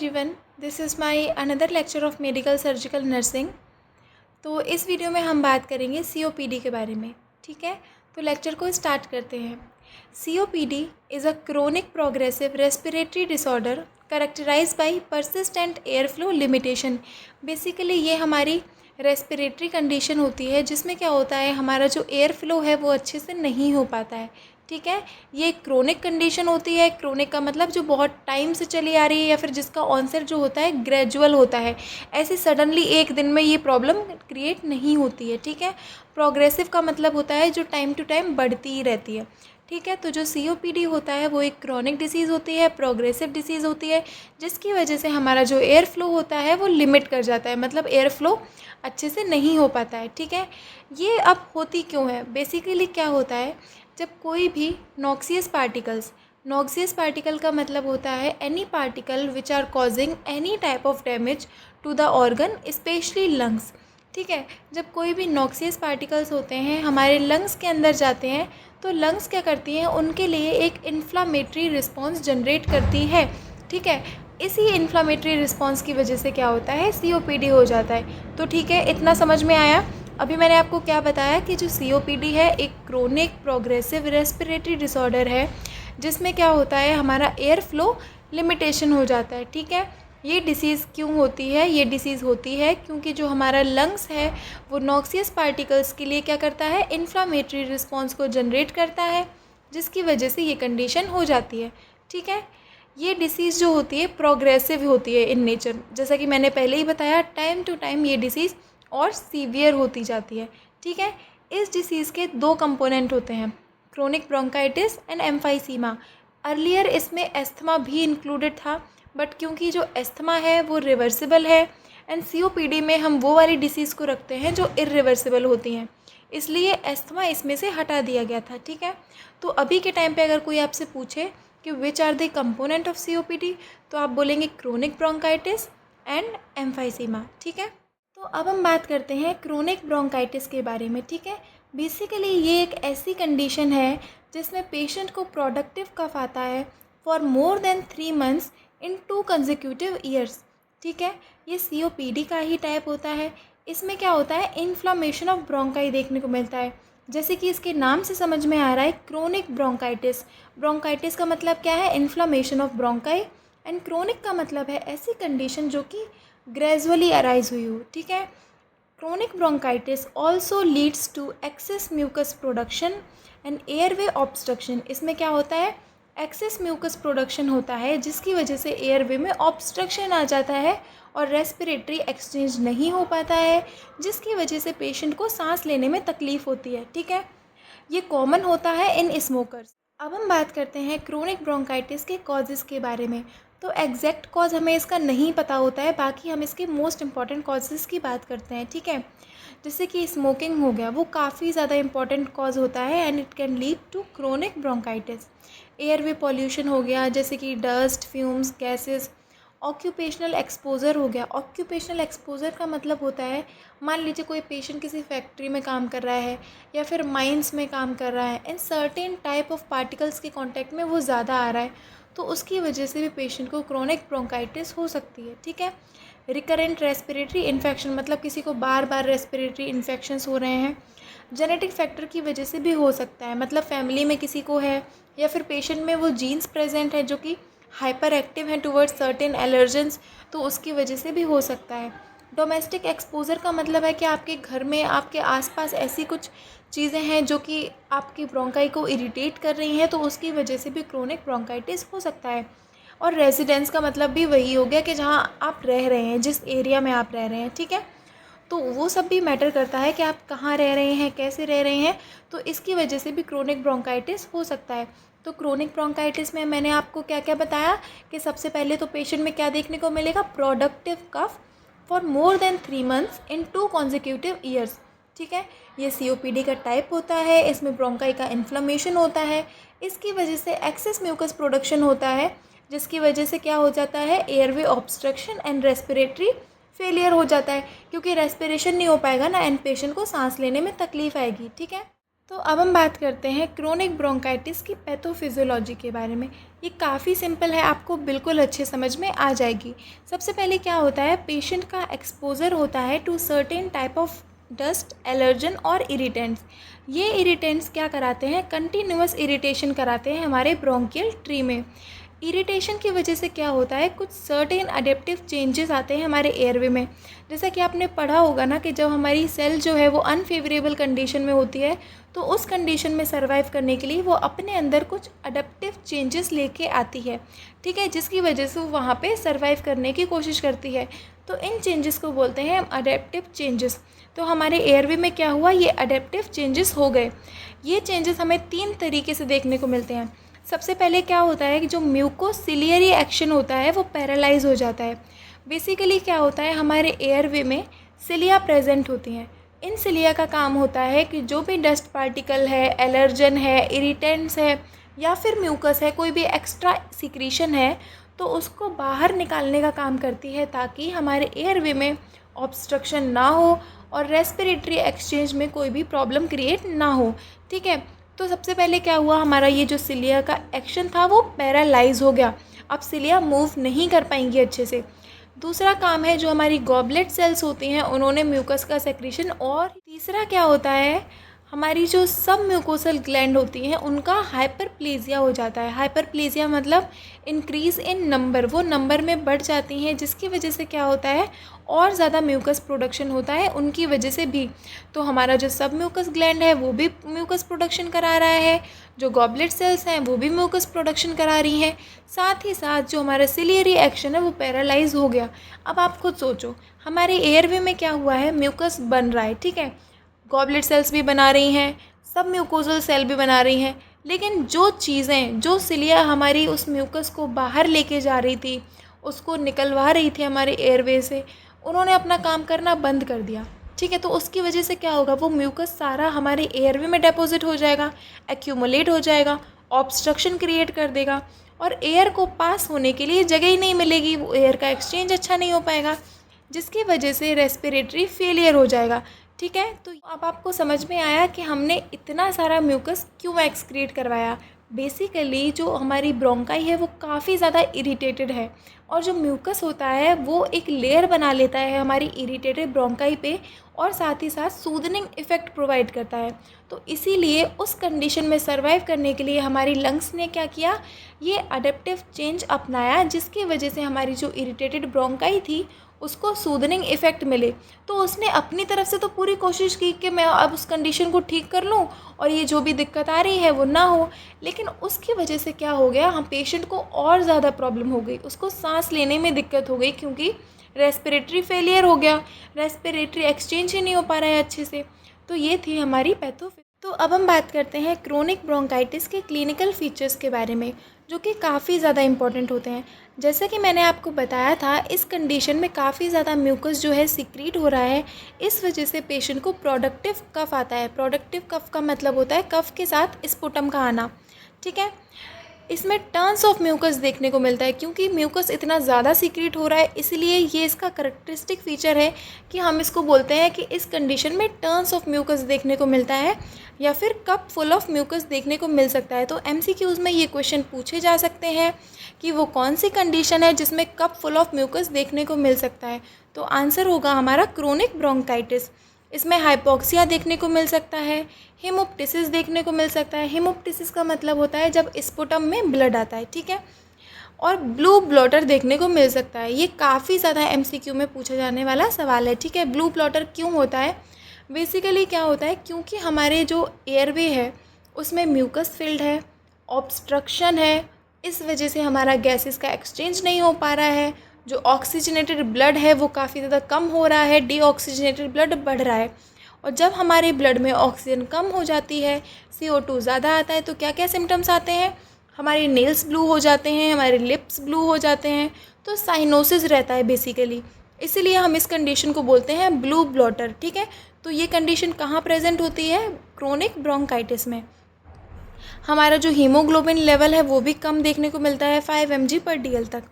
Everyone, this is my another lecture of medical surgical nursing. तो इस video में हम बात करेंगे सीओपीडी के बारे में। ठीक है, तो लेक्चर को स्टार्ट करते हैं। COPD is a chronic progressive respiratory disorder characterized by persistent air flow limitation. Basically ये हमारी रेस्पिरेटरी कंडीशन होती है जिसमें क्या होता है, हमारा जो एयर फ्लो है वो अच्छे से नहीं हो पाता है। ठीक है, ये क्रोनिक कंडीशन होती है। क्रोनिक का मतलब जो बहुत टाइम से चली आ रही है या फिर जिसका ऑनसेट जो होता है ग्रेजुअल होता है। ऐसे सडनली एक दिन में ये प्रॉब्लम क्रिएट नहीं होती है। ठीक है, प्रोग्रेसिव का मतलब होता है जो टाइम टू टाइम बढ़ती ही रहती है। ठीक है, तो जो सीओपीडी होता है वो एक क्रोनिक डिसीज़ होती है, प्रोग्रेसिव डिसीज़ होती है, जिसकी वजह से हमारा जो एयर फ्लो होता है वो लिमिट कर जाता है, मतलब एयर फ्लो अच्छे से नहीं हो पाता है। ठीक है, ये अब होती क्यों है? बेसिकली क्या होता है, जब कोई भी नॉक्सियस पार्टिकल का मतलब होता है any particle which are causing any type of damage to the organ specially lungs. ठीक है, जब कोई भी नॉक्सियस पार्टिकल्स होते हैं हमारे लंग्स के अंदर जाते हैं तो लंग्स क्या करती हैं, उनके लिए एक इन्फ्लामेटरी रिस्पॉन्स जनरेट करती है। ठीक है, इसी इन्फ्लामेटरी रिस्पॉन्स की वजह से क्या होता है, सीओपीडी हो जाता है। तो ठीक है, इतना समझ में आया। अभी मैंने आपको क्या बताया कि जो सीओपीडी है एक क्रोनिक प्रोग्रेसिव रेस्पिरेटरी डिसऑर्डर है जिसमें क्या होता है, हमारा एयर फ्लो लिमिटेशन हो जाता है। ठीक है, ये डिसीज़ क्यों होती है? ये डिसीज़ होती है क्योंकि जो हमारा लंग्स है वो नॉक्सियस पार्टिकल्स के लिए क्या करता है, इन्फ्लामेटरी रिस्पॉन्स को जनरेट करता है, जिसकी वजह से ये कंडीशन हो जाती है। ठीक है, ये डिसीज़ जो होती है प्रोग्रेसिव होती है इन नेचर, जैसा कि मैंने पहले ही बताया, टाइम टू टाइम ये डिसीज़ और सीवियर होती जाती है। ठीक है, इस डिसीज़ के दो कंपोनेंट होते हैं, chronic bronchitis and emphysema. Earlier इसमें एस्थमा भी इंक्लूडेड था, बट क्योंकि जो एस्थमा है वो रिवर्सिबल है एंड सीओपीडी में हम वो वाली डिसीज़ को रखते हैं जो इरिवर्सिबल होती हैं, इसलिए एस्थमा इसमें से हटा दिया गया था। ठीक है, तो अभी के टाइम पे अगर कोई आपसे पूछे कि which are the component of COPD, तो आप बोलेंगे क्रोनिक ब्रोंकाइटिस एंड एम्फाइसीमा। ठीक है, तो अब हम बात करते हैं क्रोनिक ब्रोंकाइटिस के बारे में। ठीक है, बेसिकली ये एक ऐसी कंडीशन है जिसमें पेशेंट को प्रोडक्टिव कफ आता है for more than 3 months in 2 consecutive years. ठीक है, ये सीओपीडी का ही टाइप होता है। इसमें क्या होता है, इन्फ्लामेशन ऑफ ब्रोंकाई देखने को मिलता है, जैसे कि इसके नाम से समझ में आ रहा है, क्रोनिक ब्रोंकाइटिस। ब्रोंकाइटिस का मतलब क्या है, inflammation of bronchi, and chronic का मतलब है ऐसी कंडीशन जो कि ग्रेजुअली अराइज हुई हो। ठीक है, chronic bronchitis also leads to excess mucus production and airway obstruction. इसमें क्या होता है, एक्सेस म्यूकस प्रोडक्शन होता है जिसकी वजह से एयरवे में ऑब्स्ट्रक्शन आ जाता है और रेस्पिरेटरी एक्सचेंज नहीं हो पाता है, जिसकी वजह से पेशेंट को सांस लेने में तकलीफ़ होती है। ठीक है, ये कॉमन होता है इन स्मोकर्स। अब हम बात करते हैं क्रोनिक ब्रोंकाइटिस के कॉजेज़ के बारे में। तो एग्जैक्ट कॉज हमें इसका नहीं पता होता है, बाकी हम इसके मोस्ट इंपॉर्टेंट कॉजेज़ की बात करते हैं। ठीक है, जैसे कि स्मोकिंग हो गया, वो काफ़ी ज़्यादा इंपॉर्टेंट कॉज होता है and it can lead to chronic bronchitis. Airway pollution हो गया, जैसे कि dust, fumes, gases. Occupational exposure हो गया। ऑक्यूपेशनल एक्सपोज़र का मतलब होता है, मान लीजिए कोई पेशेंट किसी फैक्ट्री में काम कर रहा है या फिर माइंस में काम कर रहा है, in certain type of particles के कांटेक्ट में वो ज़्यादा आ रहा है, तो उसकी वजह से भी पेशेंट को क्रोनिक ब्रोंकाइटिस हो सकती है। ठीक है, रिकरेंट रेस्पिरेटरी इन्फेक्शन, मतलब किसी को बार बार रेस्पिरेटरी इन्फेक्शंस हो रहे हैं, जेनेटिक फैक्टर की वजह से भी हो सकता है, मतलब फैमिली में किसी को है या फिर पेशेंट में वो जीन्स प्रेजेंट है जो कि हाइपर एक्टिव हैं टुवर्ड्स सर्टेन एलर्जेंस, तो उसकी वजह से भी हो सकता है। डोमेस्टिक एक्सपोज़र का मतलब है कि आपके घर में, आपके आसपास ऐसी कुछ चीज़ें हैं जो कि आपकी ब्रोंकाई को इरिटेट कर रही हैं, तो उसकी वजह से भी क्रोनिक ब्रोंकाइटिस हो सकता है। और रेजिडेंस का मतलब भी वही हो गया कि जहाँ आप रह रहे हैं, जिस एरिया में आप रह रहे हैं। ठीक है, तो वो सब भी मैटर करता है कि आप कहाँ रह रहे हैं, कैसे रह रहे हैं, तो इसकी वजह से भी क्रोनिक ब्रोंकाइटिस हो सकता है। तो क्रोनिक ब्रोंकाइटिस में मैंने आपको क्या क्या बताया कि सबसे पहले तो पेशेंट में क्या देखने को मिलेगा, productive cough for more than 3 months in 2 consecutive years. ठीक है, ये सीओपीडी का टाइप होता है, इसमें ब्रोंकाई का इन्फ्लेमेशन होता है, इसकी वजह से एक्सेस म्यूकस प्रोडक्शन होता है, जिसकी वजह से क्या हो जाता है, airway obstruction and respiratory failure हो जाता है, क्योंकि रेस्पिरेशन नहीं हो पाएगा ना, एंड पेशेंट को सांस लेने में तकलीफ आएगी। ठीक है, तो अब हम बात करते हैं क्रोनिक ब्रोंकाइटिस की पैथोफिजियोलॉजी के बारे में। ये काफ़ी सिंपल है, आपको बिल्कुल अच्छे समझ में आ जाएगी। सबसे पहले क्या होता है, पेशेंट का एक्सपोजर होता है to certain type of dust, allergen और इरिटेंट्स। ये इरिटेंट्स क्या कराते हैं, कंटिन्यूअस इरिटेशन कराते हैं हमारे ब्रोंकियल ट्री में। इरिटेशन की वजह से क्या होता है, कुछ सर्टेन अडेप्टिव चेंजेस आते हैं हमारे एयरवे में। जैसा कि आपने पढ़ा होगा ना कि जब हमारी सेल जो है वो अनफेवरेबल कंडीशन में होती है तो उस कंडीशन में सर्वाइव करने के लिए वो अपने अंदर कुछ अडेप्टिव चेंजेस लेके आती है, ठीक है, जिसकी वजह से वो वहाँ पे सर्वाइव करने की कोशिश करती है। तो इन चेंजेस को बोलते हैं हम अडेप्टिव चेंजेस। तो हमारे एयरवे में क्या हुआ, ये अडेप्टिव चेंजेस हो गए। ये चेंजेस हमें 3 तरीके से देखने को मिलते हैं। सबसे पहले क्या होता है कि जो म्यूकोसिलियरी एक्शन होता है वो पैरालाइज हो जाता है। बेसिकली क्या होता है, हमारे एयरवे में सिलिया प्रेजेंट होती हैं। इन सिलिया का काम होता है कि जो भी डस्ट पार्टिकल है, एलर्जन है, इरिटेंट्स है या फिर म्यूकस है, कोई भी एक्स्ट्रा सिक्रीशन है, तो उसको बाहर निकालने का काम करती है ताकि हमारे एयरवे में ऑब्स्ट्रक्शन ना हो और रेस्पिरेटरी एक्सचेंज में कोई भी प्रॉब्लम क्रिएट ना हो, ठीक है। तो सबसे पहले क्या हुआ, हमारा ये जो सिलिया का एक्शन था वो पैरालाइज हो गया। अब सिलिया मूव नहीं कर पाएंगी अच्छे से। दूसरा काम है, जो हमारी गॉबलेट सेल्स होती हैं उन्होंने म्यूकस का सेक्रेशन। और तीसरा क्या होता है, हमारी जो सब म्यूकोसल ग्लैंड होती हैं उनका हाइपरप्लेजिया हो जाता है। हाइपरप्लेजिया मतलब इंक्रीज़ इन नंबर, वो नंबर में बढ़ जाती हैं, जिसकी वजह से क्या होता है, और ज़्यादा म्यूकस प्रोडक्शन होता है उनकी वजह से भी। तो हमारा जो सब म्यूकस ग्लैंड है वो भी म्यूकस प्रोडक्शन करा रहा है, जो गॉबलेट सेल्स हैं वो भी म्यूकस प्रोडक्शन करा रही हैं, साथ ही साथ जो हमारा सिलियरी एक्शन है वो पैरालाइज हो गया। अब आप खुद सोचो, हमारे एयरवे में क्या हुआ है, म्यूकस बन रहा है, ठीक है, गॉबलेट सेल्स भी बना रही हैं, सब म्यूकोजल सेल भी बना रही हैं, लेकिन जो चीज़ें, जो सिलिया हमारी उस म्यूकस को बाहर लेके जा रही थी, उसको निकलवा रही थी हमारे एयरवे से, उन्होंने अपना काम करना बंद कर दिया, ठीक है। तो उसकी वजह से क्या होगा, वो म्यूकस सारा हमारे एयरवे में डिपॉजिट हो जाएगा, एक्यूमुलेट हो जाएगा, ऑब्स्ट्रक्शन क्रिएट कर देगा और एयर को पास होने के लिए जगह ही नहीं मिलेगी, वो एयर का एक्सचेंज अच्छा नहीं हो पाएगा, जिसकी वजह से रेस्पिरेटरी फेलियर हो जाएगा, ठीक है। तो अब आपको समझ में आया कि हमने इतना सारा म्यूकस क्यों एक्सक्रीट करवाया। बेसिकली जो हमारी ब्रोंकाई है वो काफ़ी ज़्यादा इरिटेटेड है और जो म्यूकस होता है वो एक लेयर बना लेता है हमारी इरिटेटेड ब्रोंकाई पे और साथ ही साथ सूदनिंग इफ़ेक्ट प्रोवाइड करता है। तो इसीलिए उस कंडीशन में सर्वाइव करने के लिए हमारी लंग्स ने क्या किया, ये अडेप्टिव चेंज अपनाया, जिसकी वजह से हमारी जो इरिटेटेड ब्रोंकाई थी उसको सूदनिंग इफ़ेक्ट मिले। तो उसने अपनी तरफ से तो पूरी कोशिश की कि मैं अब उस कंडीशन को ठीक कर लूँ और ये जो भी दिक्कत आ रही है वो ना हो, लेकिन उसकी वजह से क्या हो गया, हम पेशेंट को और ज़्यादा प्रॉब्लम हो गई, उसको सांस लेने में दिक्कत हो गई क्योंकि रेस्पिरेटरी फेलियर हो गया, रेस्पिरेटरी एक्सचेंज ही नहीं हो पा रहा है अच्छे से। तो ये थी हमारी पैथोफिजियोलॉजी। तो अब हम बात करते हैं क्रोनिक ब्रोंकाइटिस के क्लिनिकल फीचर्स के बारे में, जो कि काफ़ी ज़्यादा इंपॉर्टेंट होते हैं। जैसा कि मैंने आपको बताया था, इस कंडीशन में काफ़ी ज़्यादा म्यूकस जो है सीक्रेट हो रहा है, इस वजह से पेशेंट को प्रोडक्टिव कफ आता है। प्रोडक्टिव कफ का मतलब होता है कफ के साथ स्पुटम का आना, ठीक है। इसमें टर्न्स ऑफ म्यूकस देखने को मिलता है क्योंकि म्यूकस इतना ज़्यादा सीक्रेट हो रहा है, इसलिए ये इसका करेक्टरिस्टिक फीचर है कि हम इसको बोलते हैं कि इस कंडीशन में टर्न्स ऑफ म्यूकस देखने को मिलता है या फिर कप फुल ऑफ म्यूकस देखने को मिल सकता है। तो एमसीक्यूज़ में ये क्वेश्चन पूछे जा सकते हैं कि वो कौन सी कंडीशन है जिसमें कप फुल ऑफ म्यूकस देखने को मिल सकता है। तो आंसर होगा हमारा क्रोनिक ब्रोंकाइटिस। इसमें हाइपोक्सिया देखने को मिल सकता है, हेमोप्टिसिस देखने को मिल सकता है। हेमोप्टिसिस का मतलब होता है जब स्पुटम में ब्लड आता है, ठीक है, और ब्लू ब्लॉटर देखने को मिल सकता है। ये काफ़ी ज़्यादा एमसीक्यू में पूछा जाने वाला सवाल है, ठीक है। ब्लू ब्लॉटर क्यों होता है, बेसिकली क्या होता है, क्योंकि हमारे जो एयरवे है उसमें म्यूकस फिल्ड है, ऑब्स्ट्रक्शन है, इस वजह से हमारा गैसेस का एक्सचेंज नहीं हो पा रहा है, जो ऑक्सीजनेटेड ब्लड है वो काफ़ी ज़्यादा कम हो रहा है, डीऑक्सीजनेटेड ब्लड बढ़ रहा है। और जब हमारे ब्लड में ऑक्सीजन कम हो जाती है, CO2 ज़्यादा आता है, तो क्या क्या सिम्टम्स आते हैं, हमारे नेल्स ब्लू हो जाते हैं, हमारे लिप्स ब्लू हो जाते हैं, तो साइनोसिस रहता है बेसिकली। इसीलिए हम इस कंडीशन को बोलते हैं ब्लू ब्लॉटर, ठीक है। तो ये कंडीशन कहाँ प्रेजेंट होती है, क्रोनिक ब्रोंकाइटिस में। हमारा जो हीमोग्लोबिन लेवल है वो भी कम देखने को मिलता है, 5 mg/dl तक।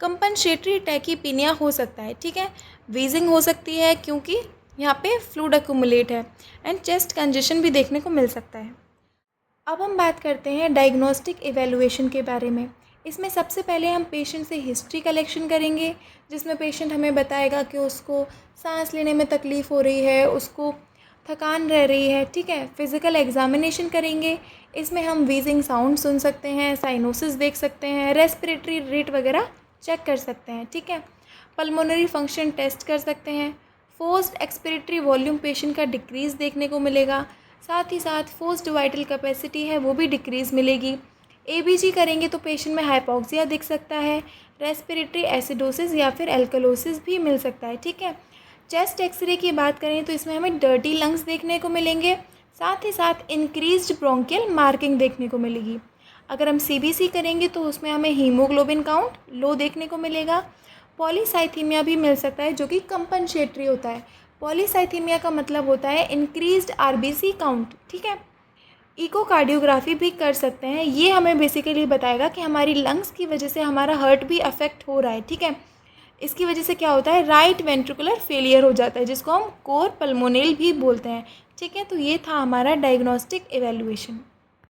कंपनसेटरी टैकीपीनिया हो सकता है, ठीक है। वीजिंग हो सकती है क्योंकि यहाँ पे फ्लूइड अक्यूमुलेट है एंड चेस्ट कंजेशन भी देखने को मिल सकता है। अब हम बात करते हैं डायग्नोस्टिक इवैल्यूएशन के बारे में। इसमें सबसे पहले हम पेशेंट से हिस्ट्री कलेक्शन करेंगे, जिसमें पेशेंट हमें बताएगा कि उसको सांस लेने में तकलीफ़ हो रही है, उसको थकान रह रही है, ठीक है। फिज़िकल एग्जामिनेशन करेंगे, इसमें हम वीजिंग साउंड सुन सकते हैं, साइनोसिस देख सकते हैं, रेस्पिरेटरी रेट वगैरह चेक कर सकते हैं, ठीक है। पल्मोनरी फंक्शन टेस्ट कर सकते हैं। फोर्स्ड एक्सपिरेटरी वॉल्यूम पेशेंट का डिक्रीज़ देखने को मिलेगा, साथ ही साथ फोर्स्ड वाइटल कैपेसिटी है वो भी डिक्रीज़ मिलेगी। एबीजी करेंगे तो पेशेंट में हाइपोक्सिया दिख सकता है, रेस्पिरेटरी एसिडोसिस या फिर एल्कलोसिस भी मिल सकता है, ठीक है। चेस्ट एक्सरे की बात करें तो इसमें हमें डर्टी लंग्स देखने को मिलेंगे, साथ ही साथ इंक्रीज्ड ब्रोंकियल मार्किंग देखने को मिलेगी। अगर हम सीबीसी करेंगे तो उसमें हमें हीमोग्लोबिन काउंट लो देखने को मिलेगा। पॉलीसाइथीमिया भी मिल सकता है जो कि कंपनसेटरी होता है। पॉलीसाइथीमिया का मतलब होता है इंक्रीज्ड आरबीसी काउंट, ठीक है। इकोकार्डियोग्राफी भी कर सकते हैं, ये हमें बेसिकली बताएगा कि हमारी लंग्स की वजह से हमारा हार्ट भी अफेक्ट हो रहा है, ठीक है। इसकी वजह से क्या होता है, राइट वेंट्रिकुलर फेलियर हो जाता है, जिसको हम कोर पल्मोनेल भी बोलते हैं, ठीक है। तो ये था हमारा डायग्नोस्टिक इवैल्यूएशन।